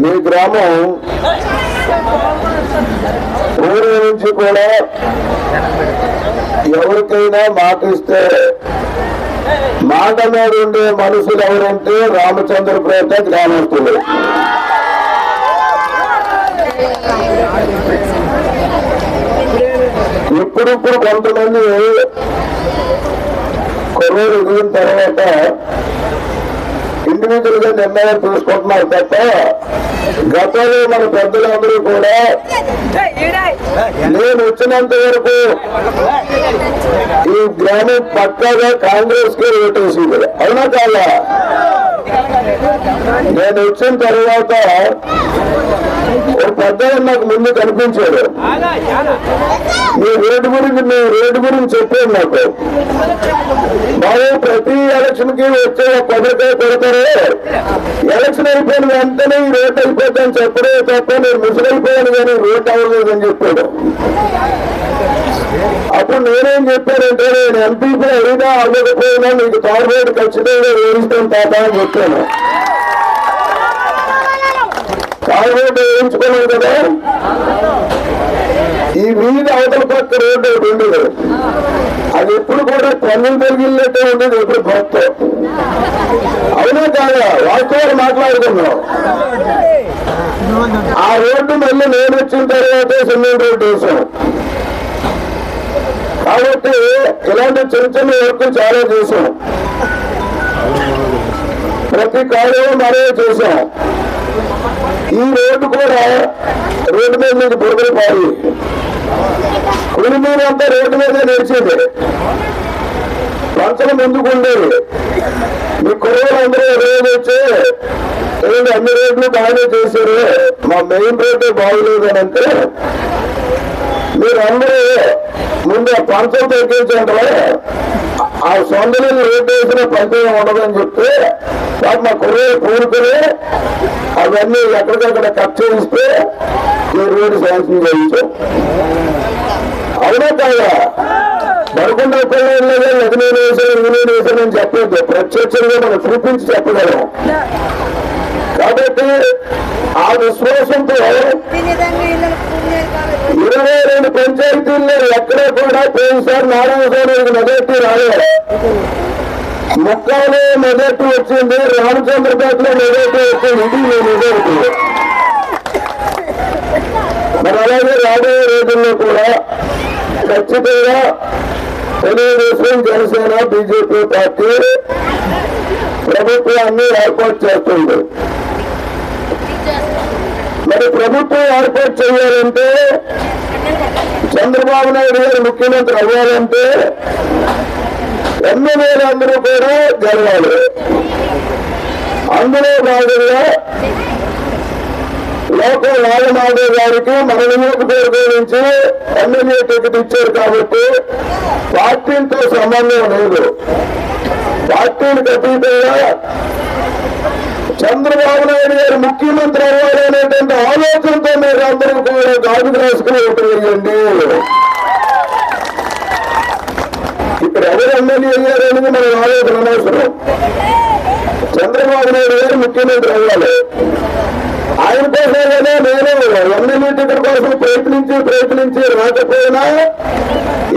మీ గ్రామం ఊరి నుంచి కూడా ఎవరికైనా మాట ఇస్తే మాట మీద ఉండే మనుషులు ఎవరంటే రామచంద్రపేట గ్రామస్తులు. ఇప్పుడిప్పుడు కొంతమంది కొనుగోలు ఎదిగిన తర్వాత ఇండివిజువల్ గా నిర్ణయం తీసుకుంటున్నారు తప్ప గతంలో మన పెద్దలందరూ కూడా నేను వచ్చినంత వరకు ఈ గ్రామం పక్కాగా కాంగ్రెస్ కి ఓటేసింది. అవునా కాదా? నేను వచ్చిన తర్వాత ఒక పెద్ద నాకు ముందు కనిపించాడు. మీ రోడ్డు గురించి చెప్పాడు నాకు. బాబు ప్రతి ఎలక్షన్ కి వచ్చే కొబ్బరికాయ కొడతారు, ఎలక్షన్ అయిపోయిన వెంటనే ఈ రోడ్డు అయిపోతాను చెప్పడే తప్ప నేను ముసలైపోయాను కానీ రోడ్డు అవ్వలేదని చెప్పాడు. అప్పుడు నేనేం చెప్పానంటే నేను ఎంపీపీ అయినా అవ్వకపోయినా మీకు తారు రోడ్డు ఖచ్చితంగా వేయిస్తాను తాత అని చెప్పాను. తారు రోడ్డు వేయించుకోలేదు కదా. ఈ వీధి అవతల పక్క రోడ్డు ఒకటి ఉండేది, అది ఎప్పుడు కూడా పన్నులు పెరిగినట్టే ఉండేది ఎప్పుడు భక్తో. అవునా కాదా? వాస్తవాలు మాట్లాడుకున్నాం. ఆ రోడ్డు మళ్ళీ నేను వచ్చిన తర్వాత సిమెంట్ రోడ్డు వేసాం. కాబట్టి ఇలాంటి చిన్న చిన్న వర్కులు చాలా చేశాం. ప్రతి కార్యం మరే చేశాం. ఈ రోడ్డు కూడా రోడ్డు మీద మీకు బురదలు పాయి కుడిమీరు అంతా రోడ్డు మీద నడిచేది. పంచలు ముందుకు ఉండేది. మీ కుర్రలు అందరూ రోజు వచ్చి అన్ని రోడ్లు బాగానే చేశారు, మా మెయిన్ రోడ్డు బాగోలేదు అని అంటే మీరు అందరూ ముందు ఆ పంచలు తగ్గించండి, ఆ సొంత నీళ్ళు రోడ్డు వేసిన పంచం ఉండదని చెప్తే మా కుర్రలు కూడుకుని అవన్నీ ఎక్కడికక్కడ కట్ చేయిస్తే ఈ రోడ్డు శాంక్షన్ చేయించాం. అవునా కాదా? మరికొండ పిల్లలు ఎగనేలు వేసాను ఇంజనీర్ వేసానని చెప్పలేదు, ప్రత్యక్షంగా మనం చూపించి చెప్పగలం. కాబట్టి ఆ విశ్వాసంతో 22 పంచాయతీల్లో ఎక్కడ కూడా పోయినసారి నారాయణస్వామి మెజార్టీ రాలేదు. ముక్కాలో మెజార్టీ వచ్చింది, రామచంద్రపేటలో మెజార్టీ వచ్చింది. ఇది మీ మెజార్టీ. మరి అలాగే రాబోయే రోజుల్లో కూడా ఖచ్చితంగా తెలుగుదేశం, జనసేన, బీజేపీ పార్టీ ప్రభుత్వాన్ని ఏర్పాటు చేస్తుంది. మరి ప్రభుత్వం ఏర్పాటు చేయాలంటే, చంద్రబాబు నాయుడు గారు ముఖ్యమంత్రి అవ్వాలంటే ఎమ్మెల్యేలందరూ కూడా గెలవాలి. అందులో భాగంగా లోకల్ నాగమాధవ్ గారికి మన నియోజకవర్గం నుంచి ఎమ్మెల్యే టికెట్ ఇచ్చారు కాబట్టి పార్టీలతో సంబంధం లేదు. పార్టీలకు అతీతంగా చంద్రబాబు నాయుడు గారు ముఖ్యమంత్రి అవ్వాలి అనేటువంటి ఆలోచనతో మీరు అందరూ కూడా గాజు రాసుకుని ఓటు వేయండి. ఇక్కడ ఎవరు ఎమ్మెల్యే అయ్యారు అనేది మనం ఆలోచన అనవసరం. చంద్రబాబు నాయుడు గారు ముఖ్యమంత్రి అవ్వాలి. ఆయన కోసమేనే నేను ఎమ్మెల్యే టికెట్ కోసం ప్రయత్నించి రాకపోయినా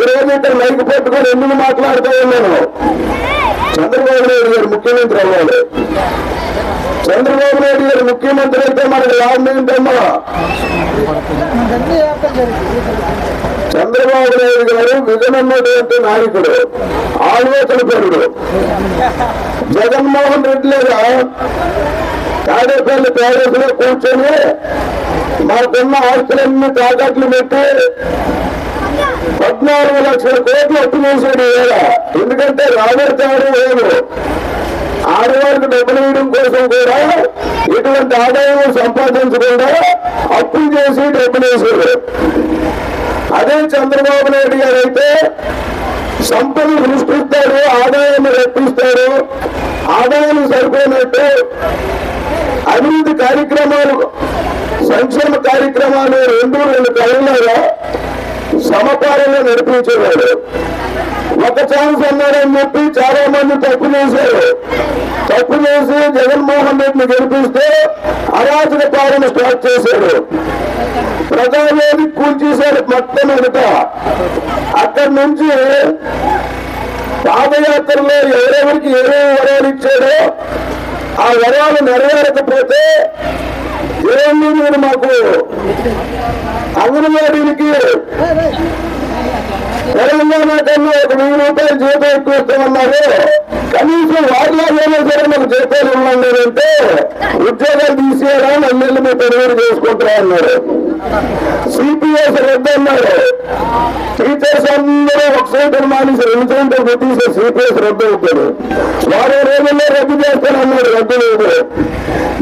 ఈరోజు ఇక్కడ మైకు పెట్టుకుని ఎందుకు మాట్లాడుతూ ఉన్నాను. చంద్రబాబు నాయుడు గారు ముఖ్యమంత్రి అవ్వాలి. చంద్రబాబు నాయుడు గారు ముఖ్యమంత్రి అయితే మనకు లాభం ఏంటమ్మా? చంద్రబాబు నాయుడు గారు విజనన్నటువంటి నాయకుడు, ఆలోచనపరుడు. జగన్మోహన్ రెడ్డి లేదా తాడేపల్లి ప్యాలెస్ లో కూర్చొని మాకున్న ఆస్తులన్నీ తాకట్లు పెట్టి 14 లక్షల కోట్లు అప్పు చేసాడు వేళ. ఎందుకంటే రాబడతాడు లేదు, ఆడవారికి డబ్బులు వేయడం కోసం కూడా ఇటువంటి ఆదాయం సంపాదించకుండా అప్పులు చేసి డబ్బులు వేసాడు. అదే చంద్రబాబు నాయుడు గారు అయితే సంపద సృష్టిస్తాడు, ఆదాయాన్ని రప్పిస్తాడు. ఆదాయం సరిపోయినట్టు అభివృద్ధి కార్యక్రమాలు, సంక్షేమ కార్యక్రమాలు 2 కళ్ళగా సమపాలన నడిపించేవాడు. ఒక ఛాన్స్ అన్నారని చెప్పి చాలా మంది తప్పు చేశారు. తప్పు చేసి జగన్మోహన్ రెడ్డిని గెలిపిస్తే అరాచక పాలన స్టార్ట్ చేశాడు. ప్రజావేది కూల్చేశాడు మొట్టమొదట. అక్కడి నుంచి పాదయాత్రలో ఎవరెవరికి ఏమేమి వరాలు ఇచ్చాడో ఆ వరాలు నెరవేరకపోతే దేవుని మీరు మాకు అంగన్వాడీలకి తెలంగాణ కన్నా ఒక 1000 రూపాయలు జీతం ఎక్కువ ఇస్తామన్నారు. కనీసం వాటిలాగానే సరే మాకు జీతాలు ఇవ్వలేదంటే ఉద్యోగాలు తీసేయరా మళ్ళీ మీ పెరుగుడు చేసుకుంటారా అన్నారు. సిపిఎస్ రద్దు అన్నారు. టీచర్స్ అందరూ ఒక సైతం మానేసి 2 సెంటర్లు పెట్టేసి సిపిఎస్ రద్దు అవుతాడు. 20 రోజుల్లో రద్దు చేస్తానన్నాడు. రద్దు లేదు.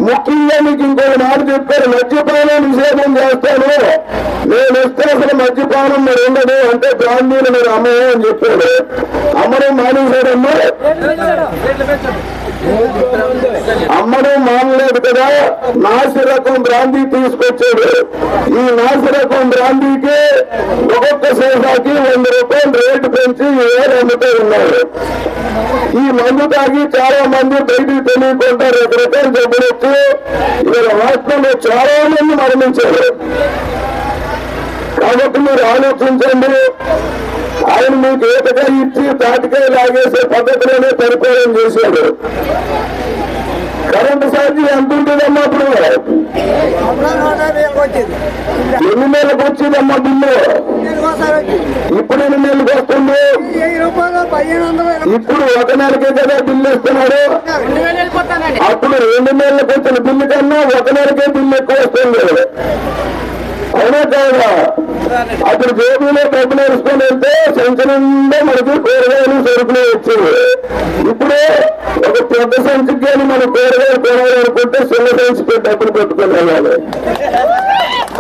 ముఖ్యంగా మీకు ఇంకొక మాట చెప్పారు, మద్యపానం నిషేధం చేస్తాను, నేను ఇస్తే అసలు మద్యపానం మీరు ఉండదు అంటే బ్రాండీలు మీరు అమ్మవు అని చెప్పాడు. అమ్మడం మానేశాడమ్మా. అమ్మడం మానలేదు కదా. నాసి రకం బ్రాండీ తీసుకొచ్చాడు. ఈ నాసి రకం బ్రాండీకి ఒక్కొక్క సీసాకి 100 రూపాయలు రేటు పెంచి అమ్ముతూ ఉన్నారు. ఈ మందు తాగి చాలా మంది బయటికి తెలియకుండా రకరకాల జబ్బులు వచ్చి ఇవాళ రాష్ట్రంలో చాలా మంది మరణించారు. కాబట్టి మీరు ఆలోచించండి. ఆయన మీకు ఏటకాయ ఇచ్చి తాటికాయ లాగేసే పద్ధతిలోనే పరిపాలన చేశాడు. కరెంటు ఛార్జీ ఎంత ఉంటుందమ్మా? అప్పుడు ఎన్ని నెలలకు వచ్చిందమ్మా బిల్లు? ఇప్పుడు ఎన్ని నెలలకు వస్తుంది? ఇప్పుడు 1 నెలకే కదా బిల్లు ఇస్తున్నాడు. అప్పుడు 2 నెలలకు వచ్చిన బిల్లు కన్నా 1 నెలకే బిల్లు ఎక్కువ వస్తుంది. అవునా కాదా? అప్పుడు జేబులో డబ్బులు వేసుకొని వెళ్తే సంచలనంగా మనకి కూరగాయలు సరుకులు వచ్చేవి. ఇప్పుడు ఒక పెద్ద సంచికి కానీ మనం కూరగాయలు కొనాలనుకుంటే చిన్న సంచికి డబ్బులు పెట్టుకొని వెళ్ళాలి.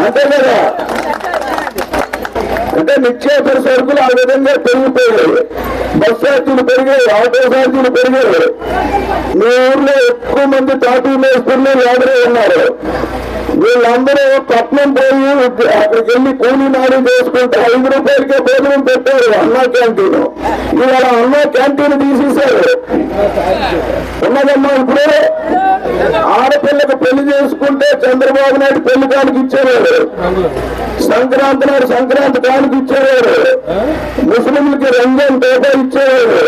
అంతే కదా? అంటే నిత్యావసర సరుకులు ఆ విధంగా పెరిగిపోయాయి. బస్ ఛార్జీలు పెరిగాయి, ఆటో ఛార్జీలు పెరిగాయి. మీ ఊర్లో ఎక్కువ మంది టాటూ మేస్త్రులు ఎవరే ఉన్నారు. వీళ్ళందరూ పట్నం పోయి అక్కడికి వెళ్ళి కూలీ నాడు చేసుకుంటే 5 రూపాయలకే భోజనం పెట్టారు అన్నా క్యాంటీన్. ఇవాళ అన్నా క్యాంటీన్ తీసేశారు. ఉన్నదమ్మా. ఇప్పుడు ఆడపిల్లకు పెళ్లి చేసుకుంటే చంద్రబాబు నాయుడు పెళ్లి కానుక ఇచ్చేవారు, సంక్రాంతి నాడు సంక్రాంతి కానుక ఇచ్చేవారు, ముస్లింలకి రంజాన్ తోటా ఇచ్చేవారు,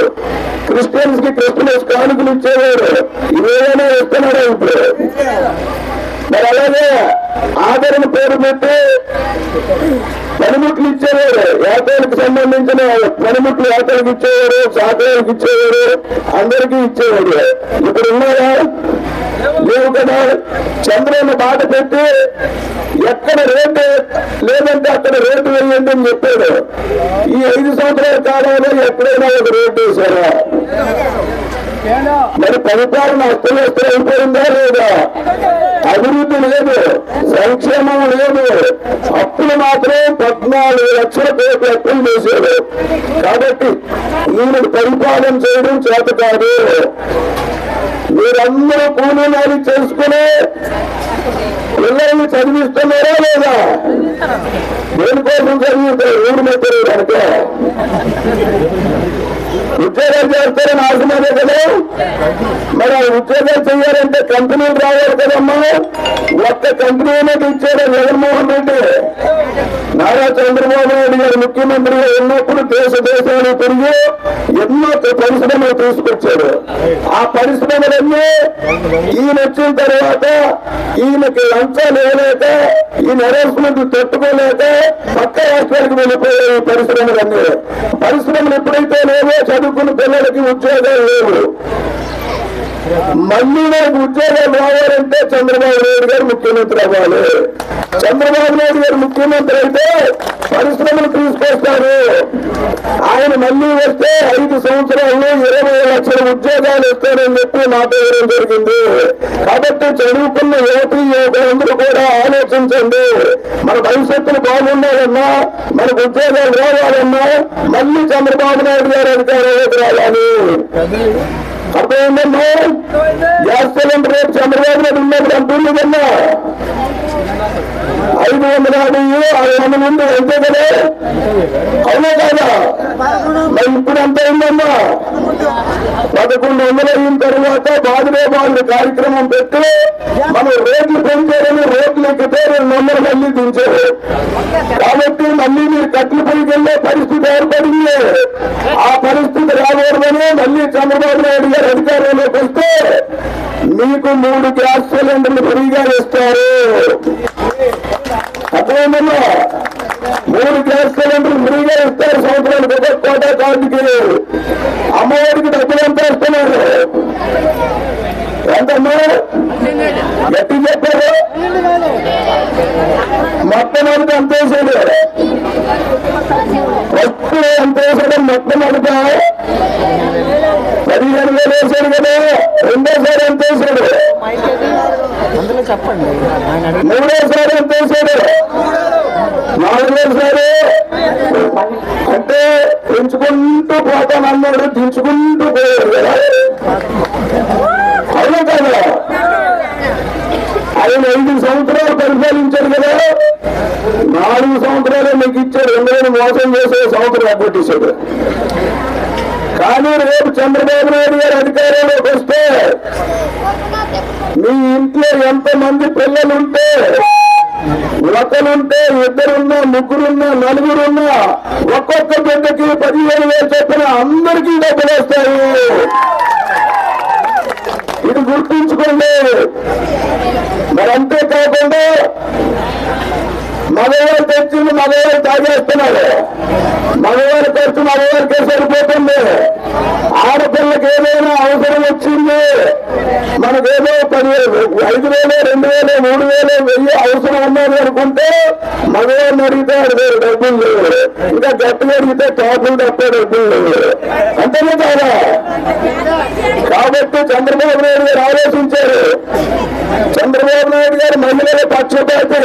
క్రిస్టియన్స్ కి క్రిస్మస్ కానుకలు ఇచ్చేవారు. ఇవేమైనా ఇస్తున్నారా ఇప్పుడు? మరి అలాగే ఆదరణ పేరు పెట్టి పనిముట్లు ఇచ్చేవారు. యాత్రలకు సంబంధించిన పనిముట్లు యాత్రలకు ఇచ్చేవారు, సాకలకు ఇచ్చేవారు, అందరికీ ఇచ్చేవారు. ఇప్పుడు ఉన్నారా? లేవు కదా. చంద్రన్న బాట పెట్టి ఎక్కడ రేటు లేదంటే అక్కడ రేటు వేయండి అని చెప్పాడు. ఈ 5 సంవత్సరాల కాలంలో ఎక్కడైనా ఒక రేటు వేశారా? మరి పరిపాలన అస్తవ్యస్తం అయిపోయిందా లేదా? అభివృద్ధి లేదు, సంక్షేమం లేదు. అప్పులు మాత్రం 14 లక్షల కోట్ల అప్పులు చేశారు. కాబట్టి ఈయనకు పరిపాలన చేయడం చేత కాదు. మీరందరూ కూలీ నాలి చేసుకుని పిల్లల్ని చదివిస్తున్నారా లేదా? దేనికోసం చదివిస్తారు? ఊరు మెత్తరు కనుక ఉద్యోగాలు చేస్తారని ఆశమానే కదా. మరి ఉద్యోగాలు చేయాలంటే కంపెనీలు రావాలి కదమ్మా. ఒక్క కంపెనీ ఇచ్చాడు జగన్మోహన్ రెడ్డి. నారా చంద్రబాబు నాయుడు గారు ముఖ్యమంత్రిగా ఉన్నప్పుడు దేశాలు తిరిగి ఎన్నో పరిశ్రమలు తీసుకొచ్చారు. ఆ పరిశ్రమలన్నీ ఈయన వచ్చిన తర్వాత ఈయనకి లంచాలు ఇవ్వలేక, ఈయన హెరాస్మెంట్ తట్టుకోలేక పక్క రాష్ట్రాలకు వెళ్ళిపోయాయి ఈ పరిశ్రమలన్నీ. పరిశ్రమలు ఎప్పుడైతే లేవో చదువుకున్న పిల్లలకి ఉద్యోగాలు లేవు. మళ్ళీ నాకు ఉద్యోగాలు రావాలంటే చంద్రబాబు నాయుడు గారు ముఖ్యమంత్రి అవ్వాలి. చంద్రబాబు నాయుడు గారు ముఖ్యమంత్రి అయితే పరిశ్రమలు తీసుకొస్తారు. ఆయన మళ్ళీ వస్తే 5 సంవత్సరాల్లో 20 లక్షల ఉద్యోగాలు ఇస్తారని చెప్పి మాట వేయడం జరిగింది. కాబట్టి చదువుకున్న యువకులందరూ కూడా ఆలోచించండి. మన భవిష్యత్తును బాగుండాలన్నా, మనకు ఉద్యోగాలు రావాలన్నా మళ్ళీ చంద్రబాబు నాయుడు గారు అధికారంలోకి రావాలి. అర్థమైందమ్మా? గ్యాస్ సిలిండర్ రేపు చంద్రబాబు నాయుడు ఉన్నప్పుడు అంటుంది కన్నా 550 మంది అంతే కదా, అవునా కాదా? మరి ఇప్పుడు ఎంత అయిందమ్మా? 1100 అయిన తర్వాత బాధుడే బాధుడు కార్యక్రమం పెట్టి మనం రోడ్లు పెంచారని రోడ్లు ఎక్కితే 200 మళ్ళీ దించారు. కాబట్టి మళ్ళీ మీరు కట్లు పైకి వెళ్ళే పరిస్థితి ఏర్పడింది. ఆ పరిస్థితి రాకూడదని మళ్ళీ చంద్రబాబు నాయుడు గారు అధికారంలోకి వస్తే మీకు 3 గ్యాస్ సిలిండర్లు ఫ్రీగా ఇస్తారు. అర్థమైందమ్మా? 3 గ్యాస్ సిలిండర్లు ఫ్రీగా ఇస్తారు సంవత్సరానికి. ఒక కోటా కార్డుకి అమ్మఒడికి డబ్బులు ఎంత ఇస్తున్నారు? ఎంతమ్మా గట్టి చెప్పారు? మొట్టమొదటి ఎంత వేసాడు? ఫస్ట్ ఎంత వేసాడు? మొట్టమొదట 15,000 వేసాడు కదా. రెండోసారి ఎంత వేసాడు? చెప్పండి. మూడోసారి ఎంత వేసాడు? 4వేసారు. అంటే పెంచుకుంటూ పోతానన్నాడు, దించుకుంటూ పోయాడు కదా. అవునా కదా? ఆయన 5 సంవత్సరాలు పరిపాలించారు కదా. 4 సంవత్సరాలు మీకు ఇచ్చాడు. 2 మోసం చేసే సంవత్సరం అప్పటిసాడు. కానీ రేపు చంద్రబాబు నాయుడు గారు అధికారంలోకి వస్తే మీ ఇంట్లో ఎంతమంది పిల్లలుంటే, ఒకరుంటే, 2 3 4 ఒక్కొక్క బిడ్డకి 15,000 చెప్పిన అందరికీ డబ్బులు వస్తాయి. ఇది గుర్తుంచుకోండి. మరి అంతేకాకుండా మగవాళ్ళు తెచ్చింది మగవాళ్ళు తాగేస్తున్నారు. మగవారి ఖర్చు మగవారికే సరిపోతుంది. ఆడపిల్లకి ఏదైనా అవసరం వచ్చింది, మనకేదో 10,000, 5,000, 2,000, 3,000, 1,000 అవసరం ఉన్నది అనుకుంటే మగవారిని అడిగితే డబ్బులు లేవు. ఇంకా గట్టిగా అడిగితే టాపులు తప్ప డబ్బులు లేవు. అంతేనే కాదా? కాబట్టి చంద్రబాబు నాయుడు గారు ఆలోచించారు. చంద్రబాబు నాయుడు గారు మహిళల పక్షపాతి.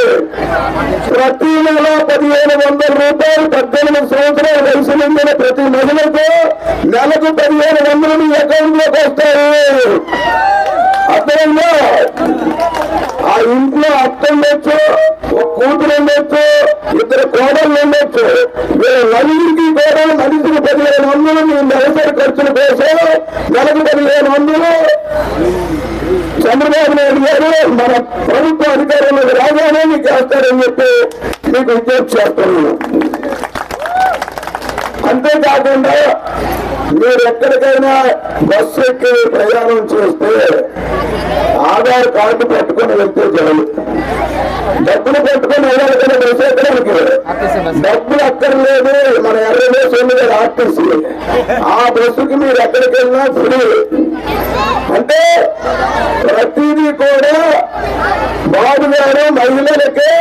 ప్రతి నెల 1,500 రూపాయలు 18 సంవత్సరాల వయసు నిండిన ప్రతి మహిళకు నెలకు 1,500 మీ అకౌంట్ లోకి వస్తాయి. అర్థంలో ఆ ఇంట్లో అత్త ఉండొచ్చు, ఒక కూతురు ఉండొచ్చు, 2 కోడళ్ళు ఉండొచ్చు. వీళ్ళ నలుగురికి కూడా మనిషికి 1,500 మీ నెలసరి ఖర్చుల కోసం నెలకు 1,500 చంద్రబాబు నాయుడు గారు మన ప్రభుత్వ అధికారంలోకి రాగానే మీకు వేస్తారని చెప్పి మీకు విజ్ఞప్తి చేస్తున్నాను. అంతేకాకుండా మీరు ఎక్కడికైనా బస్సు ఎక్కి ప్రయాణం చేస్తే ఆధార్ కార్డు పెట్టుకుని వెళ్తే చాలు. డబ్బులు పెట్టుకుని వెళ్ళాలి కదా బస్సు ఎక్కడానికి. డబ్బులు అక్కర్లేదు. మన ఎర్రదేశంలో ఆర్టీసీ, ఆ బస్సుకి మీరు ఎక్కడికి వెళ్ళినా ఫ్రీ. అంటే ప్రతిదీ కూడా బాబు గారు మహిళలకే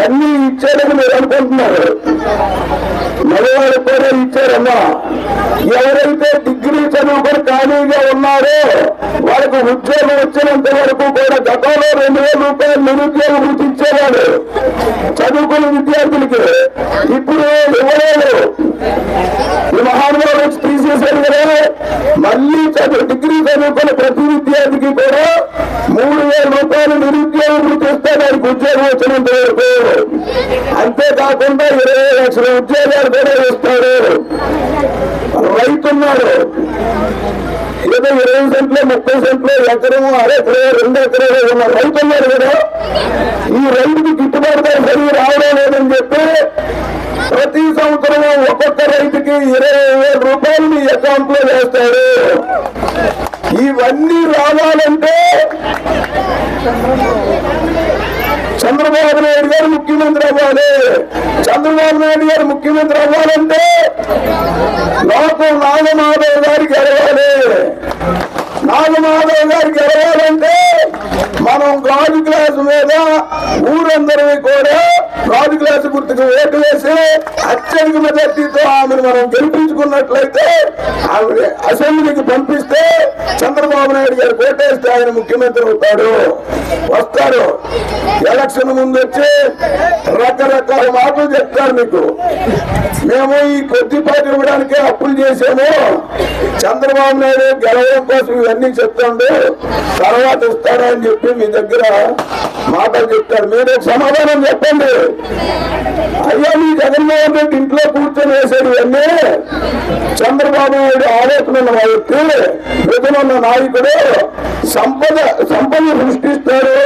అన్ని ఇచ్చారని మీరు అనుకుంటున్నారు. మగవాళ్ళకి కూడా ఇచ్చారమ్మా. ఎవరైతే డిగ్రీ చదువుకొని ఖాళీగా ఉన్నారో వాళ్ళకు ఉద్యోగం వచ్చినంత వరకు కూడా గతంలో 2,000 రూపాయలు నిరుద్యోగ వృత్తి ఇచ్చేవాడు చదువుకున్న విద్యార్థులకి. ఇప్పుడు ఇవ్వలేదు. ఈ మహానుభావులు వచ్చి తీసేశారు కదా. మళ్ళీ డిగ్రీ చదువుకున్న ప్రతి విద్యార్థికి కూడా 3,000 రూపాయలు నిరుద్యోగ వృత్తి ఇస్తే దానికి ఉద్యోగం వచ్చినంత వరకు. అంతేకాకుండా 20 లక్షల ఉద్యోగాలు కూడా ఇస్తారు. రైతున్నారు, ఏదో 20 సెంట్లు 30 సెంట్లు ఎకరము, అరెకరం, 2 ఎకరాలు ఉన్న రైతున్నారు కదా. ఈ రైతుకి గిట్టుబాటు ధర సరిగ్గా రావడం లేదని చెప్పి ప్రతి సంవత్సరం ఒక్కొక్క రైతుకి 20,000 రూపాయలు మీ అకౌంట్ లో వేస్తారు. ఇవన్నీ రావాలంటే చంద్రబాబు నాయుడు గారు ముఖ్యమంత్రి అవ్వాలి. చంద్రబాబు నాయుడు గారు ముఖ్యమంత్రి అవ్వాలంటే లోకం నాగమాధవ్ గారికి గెలవాలి. నాగమాధవ్ గారికి గెలవాలంటే మనం గాజు గ్లాసు మీద ఊరందరినీ కూడా రాజు గ్లాసు గుర్తుకు ఓటు వేసి అత్యధిక మెజార్టీతో ఆమెను మనం గెలిపించుకున్నట్లయితే ఆమె అసెంబ్లీకి పంపిస్తే చంద్రబాబు నాయుడు గారు ఓటేస్తే ఆయన ముఖ్యమంత్రి అవుతాడు, వస్తాడు. ఎలక్షన్ ముందు వచ్చి రకరకాల మాటలు చెప్తారు మీకు. మేము ఈ కొద్దిపాటి ఇవ్వడానికే అప్పులు చేసాము, చంద్రబాబు నాయుడు గెలవడం కోసం ఇవన్నీ చెప్తాడు, తర్వాత ఇస్తాడా అని చెప్పి మీ దగ్గర మాటలు చెప్తారు. మీరు సమాధానం చెప్పండి. అయ్యా, మీ జగన్మోహన్ రెడ్డి ఇంట్లో కూర్చొని వేసాడు ఇవన్నీ. చంద్రబాబు నాయుడు ఆలోచన ఉన్న వ్యక్తి, ప్రజలున్న నాయకుడు, సంపద సృష్టిస్తారు,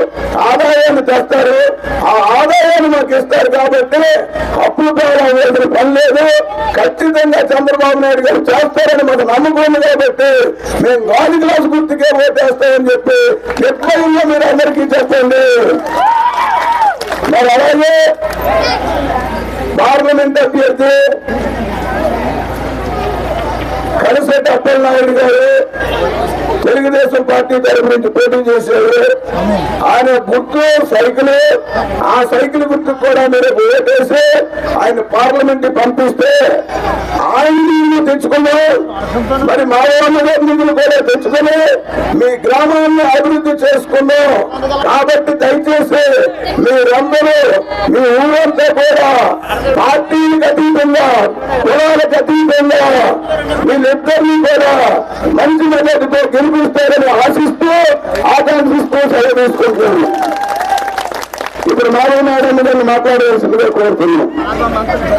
ఆదాయాన్ని తెస్తారు. ఆ ఆదాయాన్ని మాకు ఇస్తారు కాబట్టి అప్పులు వేసిన పని లేదు. ఖచ్చితంగా చంద్రబాబు నాయుడు గారు చేస్తారని మాకు నమ్మకం ఉంది కాబట్టి మేము గాలి గ్లాస్ గుర్తుకే ఓటేస్తామని చెప్పి ఎట్లా మీరు అందరికీ చెప్పండి. మరి అలాగే పార్లమెంట్ అభ్యర్థి కడిశెట్టి అప్పలనాయుడు గారు తెలుగుదేశం పార్టీ తరఫు నుంచి పోటీ చేశారు. ఆయన గుర్తు సైకిల్, ఆ సైకిల్ గుర్తుకు కూడా మీరు ఓటేసి ఆయన పార్లమెంట్ పంపిస్తే ఆయన నిధులు తెచ్చుకున్నాం, మరి మా నిధులు కూడా తెచ్చుకుని మీ గ్రామాన్ని అభివృద్ధి చేసుకున్నాం. కాబట్టి దయచేసి మీరందరూ మీ ఊరంతా కూడా పార్టీలకు అతీతంగా, కులాలకు అతీతంగా వీళ్ళిద్దరినీ కూడా మంచి మెజార్టీతో గెలిపిస్తారని ఆశిస్తూ ఆకాంక్షిస్తూ సెలవు తీసుకుంటున్నాను. ఇప్పుడు నారాయణ నాయుడు మాట్లాడవలసిందిగా కోరుతున్నాం.